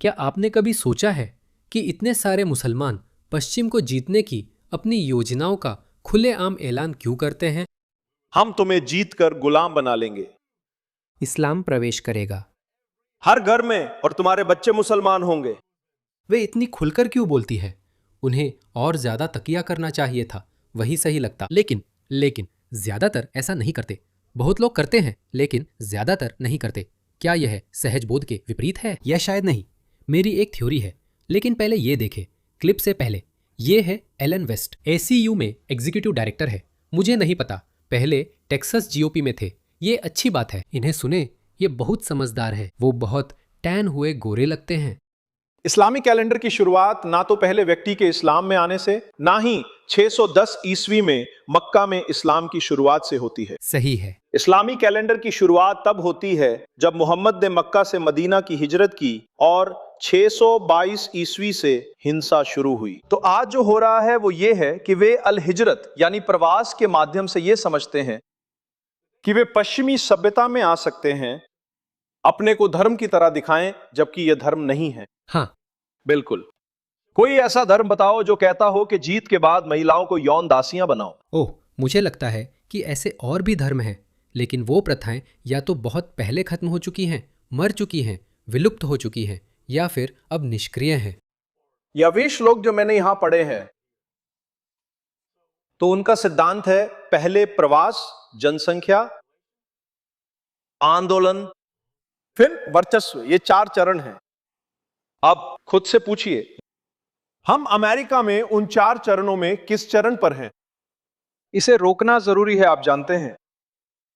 क्या आपने कभी सोचा है कि इतने सारे मुसलमान पश्चिम को जीतने की अपनी योजनाओं का खुलेआम ऐलान क्यों करते हैं? हम तुम्हें जीत कर गुलाम बना लेंगे। इस्लाम प्रवेश करेगा। हर घर में और तुम्हारे बच्चे मुसलमान होंगे। वे इतनी खुलकर क्यों बोलती है? उन्हें और ज्यादा तकिया करना चाहिए था, वही सही लगता। लेकिन ज्यादातर ऐसा नहीं करते। बहुत लोग करते हैं लेकिन ज्यादातर नहीं करते। क्या यह सहज बोध के विपरीत है? या शायद नहीं। मेरी एक थ्योरी है, लेकिन पहले ये देखें। क्लिप से पहले ये है एलन वेस्ट, एसीयू में एग्जीक्यूटिव डायरेक्टर है। मुझे नहीं पता, पहले टेक्सास जीओपी में थे। ये अच्छी बात है, इन्हें सुने। ये बहुत समझदार है। वो बहुत टैन हुए गोरे लगते हैं। इस्लामी कैलेंडर की शुरुआत ना तो पहले व्यक्ति के इस्लाम में आने से, ना ही 610 ईस्वी में मक्का में इस्लाम की शुरुआत से होती है। सही है। इस्लामी कैलेंडर की शुरुआत तब होती है जब मोहम्मद ने मक्का से मदीना की हिजरत की और 622 ईस्वी से हिंसा शुरू हुई। तो आज जो हो रहा है वो ये है कि वे अल हिजरत यानी प्रवास के माध्यम से ये समझते हैं कि वे पश्चिमी सभ्यता में आ सकते हैं, अपने को धर्म की तरह दिखाएं, जबकि यह धर्म नहीं है। हाँ, बिल्कुल। कोई ऐसा धर्म बताओ जो कहता हो कि जीत के बाद महिलाओं को यौन दासियां बनाओ। ओह, मुझे लगता है कि ऐसे और भी धर्म हैं, लेकिन वो प्रथाएं या तो बहुत पहले खत्म हो चुकी हैं, मर चुकी हैं, विलुप्त हो चुकी हैं, या फिर अब निष्क्रिय हैं। या वे श्लोक जो मैंने यहां पढ़े हैं, तो उनका सिद्धांत है पहले प्रवास, जनसंख्या, आंदोलन, फिर वर्चस्व। ये 4 चरण हैं। अब खुद से पूछिए, हम अमेरिका में उन 4 चरणों में किस चरण पर हैं? इसे रोकना जरूरी है, आप जानते हैं।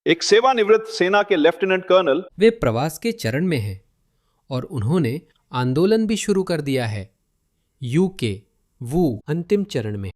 एक सेवानिवृत्त सेना के लेफ्टिनेंट कर्नल, वे प्रवास के चरण में हैं और उन्होंने आंदोलन भी शुरू कर दिया है। यूके वो अंतिम चरण में।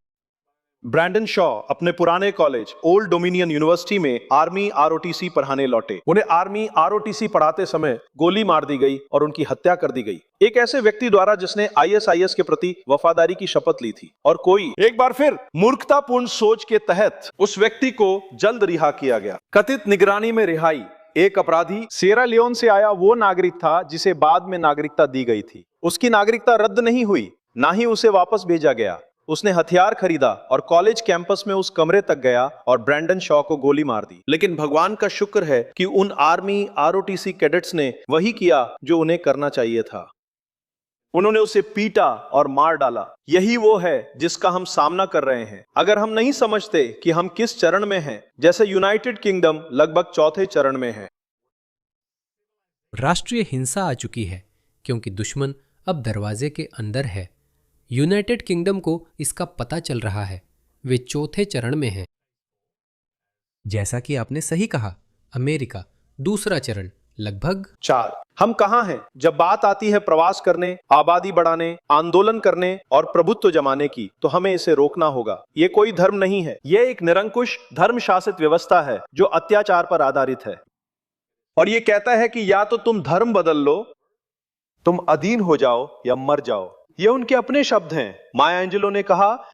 ब्रैंडन शॉ अपने पुराने कॉलेज ओल्ड डोमिनियन यूनिवर्सिटी में आर्मी आरओटीसी पढ़ाने लौटे। उन्हें आर्मी आरओटीसी पढ़ाते समय गोली मार दी गई और उनकी हत्या कर दी गई, एक ऐसे व्यक्ति द्वारा जिसने आईएसआईएस के प्रति वफादारी की शपथ ली थी। और कोई एक बार फिर मूर्खतापूर्ण सोच के तहत उस व्यक्ति को जल्द रिहा किया गया। कथित निगरानी में रिहाई। एक अपराधी सिएरा लियोन से आया वो नागरिक था जिसे बाद में नागरिकता दी गई थी। उसकी नागरिकता रद्द नहीं हुई, ना ही उसे वापस भेजा गया। उसने हथियार खरीदा और कॉलेज कैंपस में उस कमरे तक गया और ब्रैंडन शॉ को गोली मार दी। लेकिन भगवान का शुक्र है कि उन आर्मी आरओटीसी कैडेट्स ने वही किया जो उन्हें करना चाहिए था। उन्होंने उसे पीटा और मार डाला। यही वो है जिसका हम सामना कर रहे हैं। अगर हम नहीं समझते कि हम किस चरण में हैं, जैसे यूनाइटेड किंगडम लगभग 4थे चरण में है। राष्ट्रीय हिंसा आ चुकी है क्योंकि दुश्मन अब दरवाजे के अंदर है। यूनाइटेड किंगडम को इसका पता चल रहा है। वे 4थे चरण में हैं। जैसा कि आपने सही कहा, अमेरिका दूसरा चरण, लगभग 4। हम कहां हैं जब बात आती है प्रवास करने, आबादी बढ़ाने, आंदोलन करने और प्रभुत्व जमाने की? तो हमें इसे रोकना होगा। ये कोई धर्म नहीं है, यह एक निरंकुश धर्म शासित व्यवस्था है जो अत्याचार पर आधारित है। और यह कहता है कि या तो तुम धर्म बदल लो, तुम अधीन हो जाओ, या मर जाओ। ये उनके अपने शब्द हैं। माया एंजेलो ने कहा,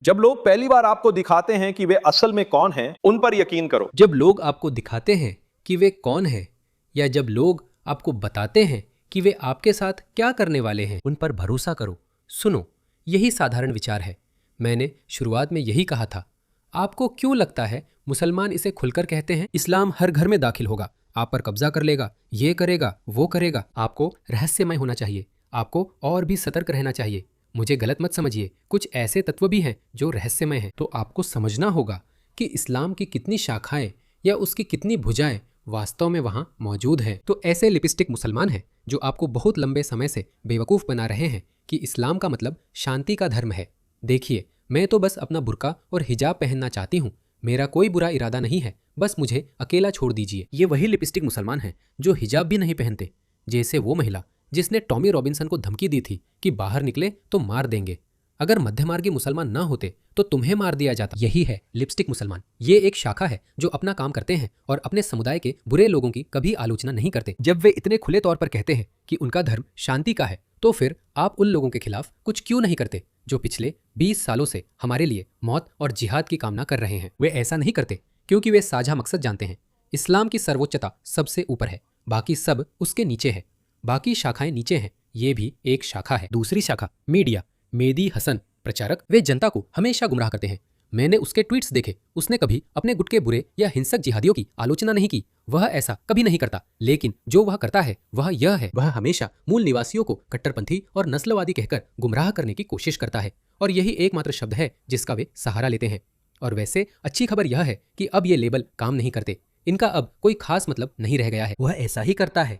जब लोग पहली बार आपको दिखाते हैं कि वे असल में कौन हैं, उन पर यकीन करो। जब लोग आपको दिखाते हैं कि वे कौन हैं, या जब लोग आपको बताते हैं कि वे आपके साथ क्या करने वाले हैं, उन पर भरोसा करो। सुनो, यही साधारण विचार है। मैंने शुरुआत में यही कहा था। आपको क्यों लगता है मुसलमान इसे खुलकर कहते हैं? इस्लाम हर घर में दाखिल होगा, आप पर कब्जा कर लेगा, ये करेगा, वो करेगा। आपको रहस्यमय होना चाहिए, आपको और भी सतर्क रहना चाहिए। मुझे गलत मत समझिए, कुछ ऐसे तत्व भी हैं जो रहस्यमय हैं। तो आपको समझना होगा कि इस्लाम की कितनी शाखाएं या उसकी कितनी भुजाएं वास्तव में वहां मौजूद हैं। तो ऐसे लिपस्टिक मुसलमान हैं जो आपको बहुत लंबे समय से बेवकूफ़ बना रहे हैं कि इस्लाम का मतलब शांति का धर्म है। देखिए, मैं तो बस अपना बुर्का और हिजाब पहनना चाहती हूँ। मेरा कोई बुरा इरादा नहीं है, बस मुझे अकेला छोड़ दीजिए। ये वही लिपस्टिक मुसलमान हैं जो हिजाब भी नहीं पहनते, जैसे वो महिला जिसने टॉमी रॉबिन्सन को धमकी दी थी कि बाहर निकले तो मार देंगे। अगर मध्यमार्गी मुसलमान ना होते तो तुम्हें मार दिया जाता। यही है लिपस्टिक मुसलमान। ये एक शाखा है जो अपना काम करते हैं और अपने समुदाय के बुरे लोगों की कभी आलोचना नहीं करते। जब वे इतने खुले तौर पर कहते हैं कि उनका धर्म शांति का है, तो फिर आप उन लोगों के खिलाफ कुछ क्यों नहीं करते जो पिछले 20 सालों से हमारे लिए मौत और जिहाद की कामना कर रहे हैं? वे ऐसा नहीं करते क्योंकि वे साझा मकसद जानते हैं। इस्लाम की सर्वोच्चता सबसे ऊपर है, बाकी सब उसके नीचे है। बाकी शाखाएं नीचे हैं, ये भी एक शाखा है। दूसरी शाखा मीडिया, मेहदी हसन प्रचारक, वे जनता को हमेशा गुमराह करते हैं। मैंने उसके ट्वीट्स देखे, उसने कभी अपने गुट के बुरे या हिंसक जिहादियों की आलोचना नहीं की, वह ऐसा कभी नहीं करता। लेकिन जो वह करता है वह यह है, वह हमेशा मूल निवासियों को कट्टरपंथी और नस्लवादी कहकर गुमराह करने की कोशिश करता है, और यही एकमात्र शब्द है जिसका वे सहारा लेते हैं। और वैसे अच्छी खबर यह है कि अब ये लेबल काम नहीं करते, इनका अब कोई खास मतलब नहीं रह गया है। वह ऐसा ही करता है।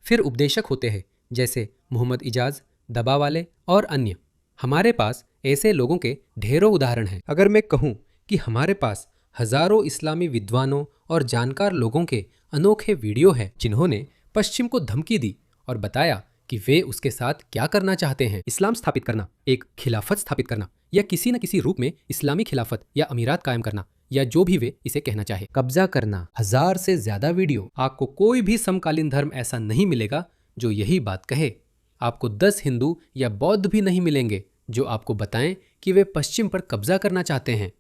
फिर उपदेशक होते हैं, जैसे मोहम्मद इजाज, दबा वाले और अन्य। हमारे पास ऐसे लोगों के ढेरों उदाहरण हैं। अगर मैं कहूँ कि हमारे पास हजारों इस्लामी विद्वानों और जानकार लोगों के अनोखे वीडियो हैं जिन्होंने पश्चिम को धमकी दी और बताया कि वे उसके साथ क्या करना चाहते हैं। इस्लाम स्थापित करना, एक खिलाफत स्थापित करना, या किसी न किसी रूप में इस्लामी खिलाफत या अमीरात कायम करना, या जो भी वे इसे कहना चाहे। कब्जा करना, 1000 से ज्यादा वीडियो। आपको कोई भी समकालीन धर्म ऐसा नहीं मिलेगा जो यही बात कहे। आपको 10 हिंदू या बौद्ध भी नहीं मिलेंगे जो आपको बताएं कि वे पश्चिम पर कब्जा करना चाहते हैं।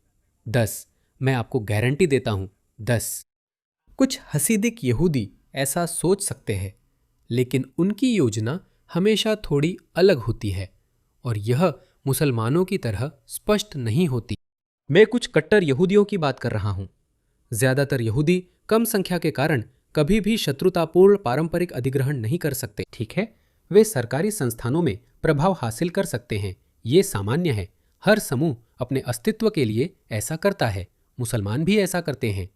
10, मैं आपको गारंटी देता हूं, 10। कुछ हसीदिक यहूदी ऐसा सोच सकते हैं, लेकिन उनकी योजना हमेशा थोड़ी अलग होती है और यह मुसलमानों की तरह स्पष्ट नहीं होती। मैं कुछ कट्टर यहूदियों की बात कर रहा हूं। ज्यादातर यहूदी कम संख्या के कारण कभी भी शत्रुतापूर्ण पारंपरिक अधिग्रहण नहीं कर सकते। ठीक है, वे सरकारी संस्थानों में प्रभाव हासिल कर सकते हैं, ये सामान्य है। हर समूह अपने अस्तित्व के लिए ऐसा करता है, मुसलमान भी ऐसा करते हैं।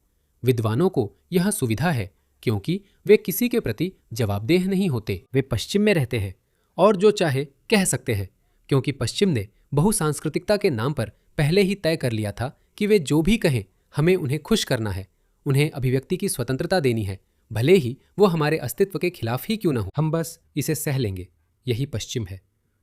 विद्वानों को यह सुविधा है क्योंकि वे किसी के प्रति जवाबदेह नहीं होते। वे पश्चिम में रहते हैं और जो चाहे कह सकते हैं, क्योंकि पश्चिम ने बहुसांस्कृतिकता के नाम पर पहले ही तय कर लिया था कि वे जो भी कहें हमें उन्हें खुश करना है, उन्हें अभिव्यक्ति की स्वतंत्रता देनी है, भले ही वो हमारे अस्तित्व के खिलाफ ही क्यों न हो, हम बस इसे सह लेंगे। यही पश्चिम है।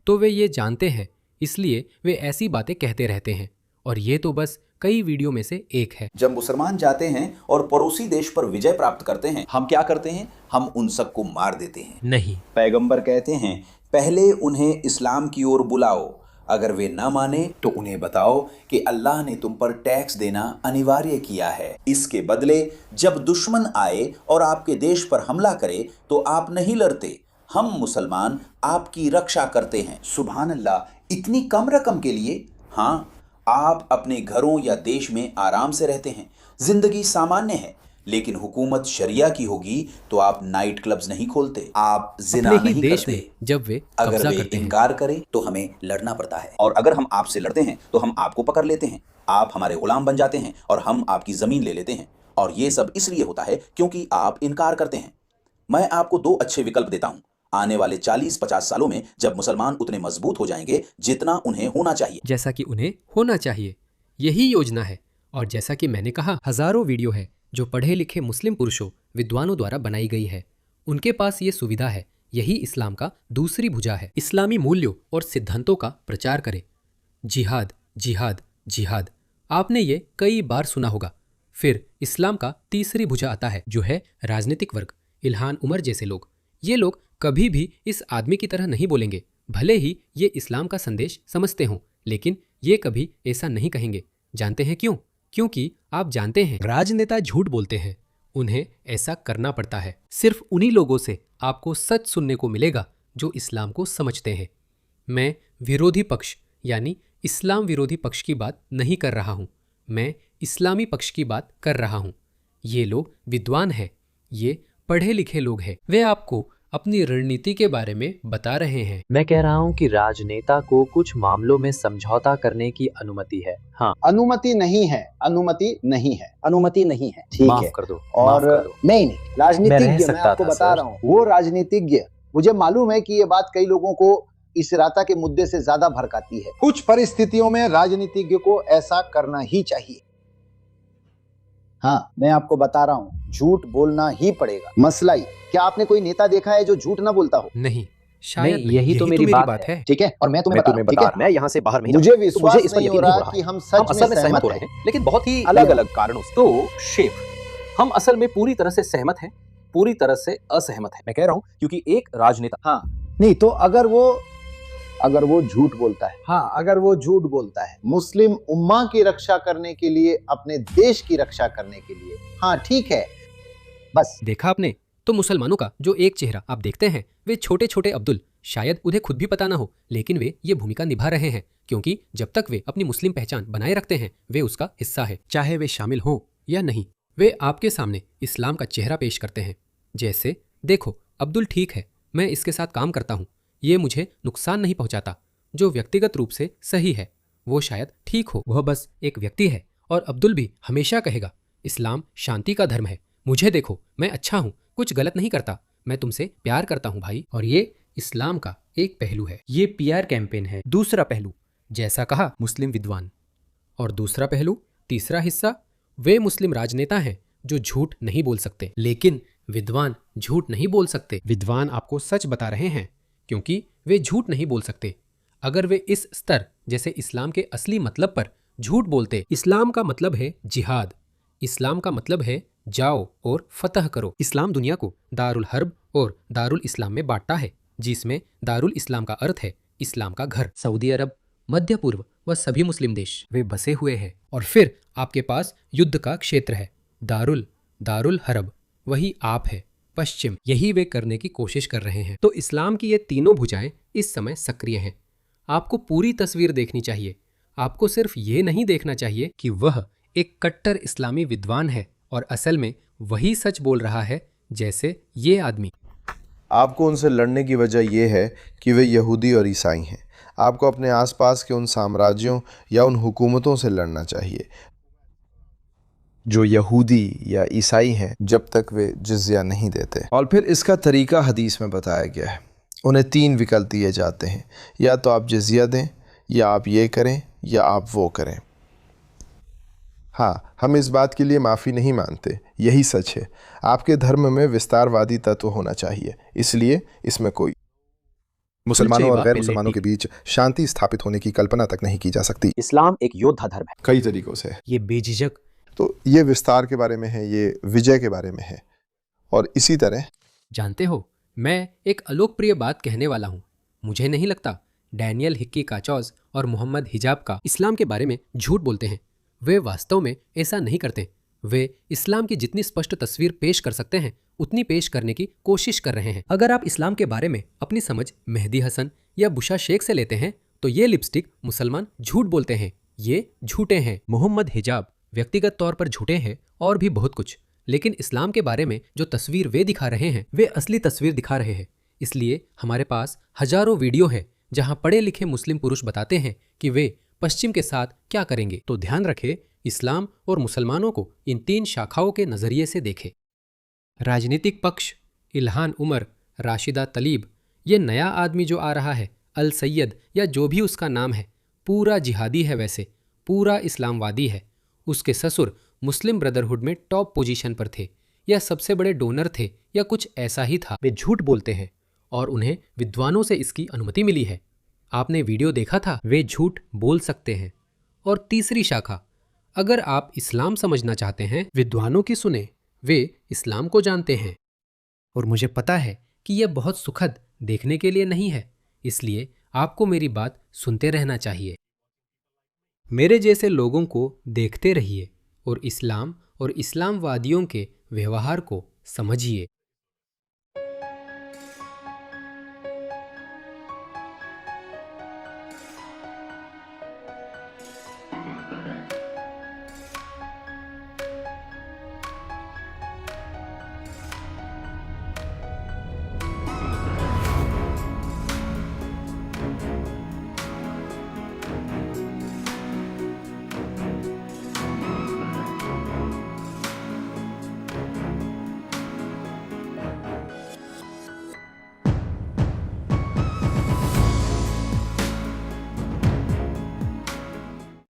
तो वे ये जानते हैं, इसलिए वे ऐसी बातें कहते रहते हैं, और ये तो बस कई वीडियो में से एक है। जब मुसलमान जाते हैं और पड़ोसी देश पर विजय प्राप्त करते हैं, हम क्या करते हैं? हम उन सबको मार देते हैं। नहीं, पैगंबर कहते हैं, पहले उन्हें इस्लाम की ओर बुलाओ, अगर वे ना माने तो उन्हें बताओ कि अल्लाह ने तुम पर टैक्स देना अनिवार्य किया है। इसके बदले जब दुश्मन आए और आपके देश पर हमला करे तो आप नहीं लड़ते। हम मुसलमान आपकी रक्षा करते हैं। सुभान अल्लाह, इतनी कम रकम के लिए? हाँ, आप अपने घरों या देश में आराम से रहते हैं, जिंदगी सामान्य है, लेकिन हुकूमत शरिया की होगी तो आप नाइट क्लब्स नहीं खोलते, आप जिना अपने ही नहीं देश करते। में जब वे अगर कब्जा वे करते हैं, इनकार करें तो हमें लड़ना पड़ता है, और अगर हम आपसे लड़ते हैं तो हम आपको पकड़ लेते हैं, आप हमारे गुलाम बन जाते हैं और हम आपकी जमीन ले लेते हैं। और ये सब इसलिए होता है क्योंकि आप इनकार करते हैं। मैं आपको 2 अच्छे विकल्प देता हूं। आने वाले 40-50 सालों में जब मुसलमान उतने मजबूत हो जाएंगे जितना उन्हें होना चाहिए, जैसा कि उन्हें होना चाहिए, यही योजना है। और जैसा कि मैंने कहा, हजारों वीडियो है जो पढ़े लिखे मुस्लिम पुरुषों, विद्वानों द्वारा बनाई गई है। उनके पास ये सुविधा है। यही इस्लाम का दूसरी भुजा है। इस्लामी मूल्यों और सिद्धांतों का प्रचार करें। जिहाद, जिहाद, जिहाद, आपने ये कई बार सुना होगा। फिर इस्लाम का तीसरी भुजा आता है, जो है राजनीतिक वर्ग, इल्हान उमर जैसे लोग। ये लोग कभी भी इस आदमी की तरह नहीं बोलेंगे, भले ही ये इस्लाम का संदेश समझते हों, लेकिन ये कभी ऐसा नहीं कहेंगे। जानते हैं क्यों? क्योंकि आप जानते हैं, राजनेता झूठ बोलते हैं, उन्हें ऐसा करना पड़ता है। सिर्फ उन्हीं लोगों से आपको सच सुनने को मिलेगा जो इस्लाम को समझते हैं। मैं विरोधी पक्ष यानी इस्लाम विरोधी पक्ष की बात नहीं कर रहा हूँ, मैं इस्लामी पक्ष की बात कर रहा हूँ। ये लोग विद्वान हैं, ये पढ़े लिखे लोग हैं, वे आपको अपनी रणनीति के बारे में बता रहे हैं। मैं कह रहा हूँ कि राजनेता को कुछ मामलों में समझौता करने की अनुमति है। हाँ, अनुमति नहीं है, अनुमति नहीं है, अनुमति नहीं है। ठीक माफ है, कर दो, और माफ कर दो। नहीं मैं राजनीतिज्ञ, रह मैं सकता आपको था, बता सर। रहा हूँ, वो राजनीतिज्ञ, मुझे मालूम है कि ये बात कई लोगों को इस राता के मुद्दे से ज्यादा भड़काती है। कुछ परिस्थितियों में राजनीतिज्ञ को ऐसा करना ही चाहिए। हाँ, मैं आपको बता रहा हूँ, झूठ बोलना ही पड़ेगा। मसला ही, क्या आपने कोई नेता देखा है जो झूठ ना बोलता हो? नहीं, शायद नहीं, यही तो मेरी बात है। ठीक है, और मैं तुम्हें बता रहा हूं, मैं यहाँ से बाहर नहीं मुझे जाऊंगा। विश्वास मुझे इस पर नहीं हो यकीन नहीं रहा हो रहा कि है। हम सच में सहमत हो रहे हैं, हैं, लेकिन बहुत ही अलग अलग अलग अलग कारणों से। तो शेफ, हम असल में पूरी तरह से सहमत हैं, पूरी तरह से असहमत हैं। मैं कह रहा हूँ क्योंकि एक राजनेता, हाँ, नहीं तो अगर वो झूठ बोलता है, हाँ, अगर वो झूठ बोलता है मुस्लिम उम्मा की रक्षा करने के लिए, अपने देश की रक्षा करने के लिए, हाँ ठीक है, बस। देखा आपने, तो मुसलमानों का जो एक चेहरा आप देखते हैं वे छोटे छोटे अब्दुल, शायद उन्हें खुद भी पता ना हो, लेकिन वे ये भूमिका निभा रहे हैं क्योंकि जब तक वे अपनी मुस्लिम पहचान बनाए रखते हैं वे उसका हिस्सा है, चाहे वे शामिल हों या नहीं। वे आपके सामने इस्लाम का चेहरा पेश करते हैं, जैसे देखो अब्दुल ठीक है, मैं इसके साथ काम करता हूँ, ये मुझे नुकसान नहीं पहुँचाता। जो व्यक्तिगत रूप से सही है वो शायद ठीक हो, वह बस एक व्यक्ति है। और अब्दुल भी हमेशा कहेगा इस्लाम शांति का धर्म है, मुझे देखो मैं अच्छा हूँ, कुछ गलत नहीं करता, मैं तुमसे प्यार करता हूँ भाई। और ये इस्लाम का एक पहलू है, ये पीआर कैंपेन है। दूसरा पहलू, जैसा कहा, मुस्लिम विद्वान। और दूसरा पहलू, तीसरा हिस्सा, वे मुस्लिम राजनेता हैं जो झूठ नहीं बोल सकते, लेकिन विद्वान झूठ नहीं बोल सकते। विद्वान आपको सच बता रहे हैं क्योंकि वे झूठ नहीं बोल सकते। अगर वे इस स्तर जैसे इस्लाम के असली मतलब पर झूठ बोलते, इस्लाम का मतलब है जिहाद, इस्लाम का मतलब है जाओ और फतह करो। इस्लाम दुनिया को दारुल हर्ब और दारुल इस्लाम में बांटता है, जिसमें दारुल इस्लाम का अर्थ है इस्लाम का घर। सऊदी अरब, मध्य पूर्व व सभी मुस्लिम देश वे बसे हुए हैं। और फिर आपके पास युद्ध का क्षेत्र है, दारुल हर्ब, वही आप है, पश्चिम। यही वे करने की कोशिश कर रहे हैं। तो इस्लाम की ये तीनों भुजाएं इस समय सक्रिय हैं। आपको पूरी तस्वीर देखनी चाहिए। आपको सिर्फ ये नहीं देखना चाहिए कि वह एक कट्टर इस्लामी विद्वान है और असल में वही सच बोल रहा है जैसे ये आदमी। आपको उनसे लड़ने की वजह यह है कि वे यहूदी और ईसाई हैं। आपको अपने आसपास के उन साम्राज्यों या उन हुकूमतों से लड़ना चाहिए जो यहूदी या ईसाई हैं, जब तक वे जिज़्या नहीं देते। और फिर इसका तरीका हदीस में बताया गया है। उन्हें 3 विकल्प दिए जाते हैं, या तो आप जिज़्या दें, या आप ये करें, या आप वो करें। हाँ, हम इस बात के लिए माफ़ी नहीं मानते, यही सच है। आपके धर्म में विस्तारवादी तत्व होना चाहिए, इसलिए इसमें कोई मुसलमानों और गैर मुसलमानों के बीच शांति स्थापित होने की कल्पना तक नहीं की जा सकती। इस्लाम एक योद्धा धर्म है। कई तरीकों से। ये बेझिझक, तो ये विस्तार के बारे में है, ये विजय के बारे में है, और इसी तरह। जानते हो, मैं एक अलोकप्रिय बात कहने वाला हूँ। मुझे नहीं लगता डैनियल हिक्की काचौज और मोहम्मद हिजाब का इस्लाम के बारे में झूठ बोलते हैं। वे वास्तव में ऐसा नहीं करते। वे इस्लाम की जितनी स्पष्ट तस्वीर पेश कर सकते हैं उतनी पेश करने की कोशिश कर रहे हैं। अगर आप इस्लाम के बारे में अपनी समझ मेहदी हसन या बुशा शेख से लेते हैं तो ये लिपस्टिक मुसलमान झूठ बोलते हैं, ये झूठे हैं। मोहम्मद हिजाब व्यक्तिगत तौर पर झूठे हैं और भी बहुत कुछ, लेकिन इस्लाम के बारे में जो तस्वीर वे दिखा रहे हैं वे असली तस्वीर दिखा रहे हैं। इसलिए हमारे पास हजारों वीडियो हैं जहां पढ़े लिखे मुस्लिम पुरुष बताते हैं कि वे पश्चिम के साथ क्या करेंगे। तो ध्यान रखें, इस्लाम और मुसलमानों को इन 3 शाखाओं के नजरिए से देखें। राजनीतिक पक्ष, इल्हान उमर, राशिदा तलीब, ये नया आदमी जो आ रहा है, अल सैयद या जो भी उसका नाम है, पूरा जिहादी है, वैसे पूरा इस्लामवादी है। उसके ससुर मुस्लिम ब्रदरहुड में टॉप पोजीशन पर थे या सबसे बड़े डोनर थे या कुछ ऐसा ही था। वे झूठ बोलते हैं और उन्हें विद्वानों से इसकी अनुमति मिली है। आपने वीडियो देखा था, वे झूठ बोल सकते हैं। और तीसरी शाखा, अगर आप इस्लाम समझना चाहते हैं, विद्वानों की सुने, वे इस्लाम को जानते हैं। और मुझे पता है कि यह बहुत सुखद देखने के लिए नहीं है, इसलिए आपको मेरी बात सुनते रहना चाहिए। मेरे जैसे लोगों को देखते रहिए और इस्लाम और इस्लामवादियों के व्यवहार को समझिए।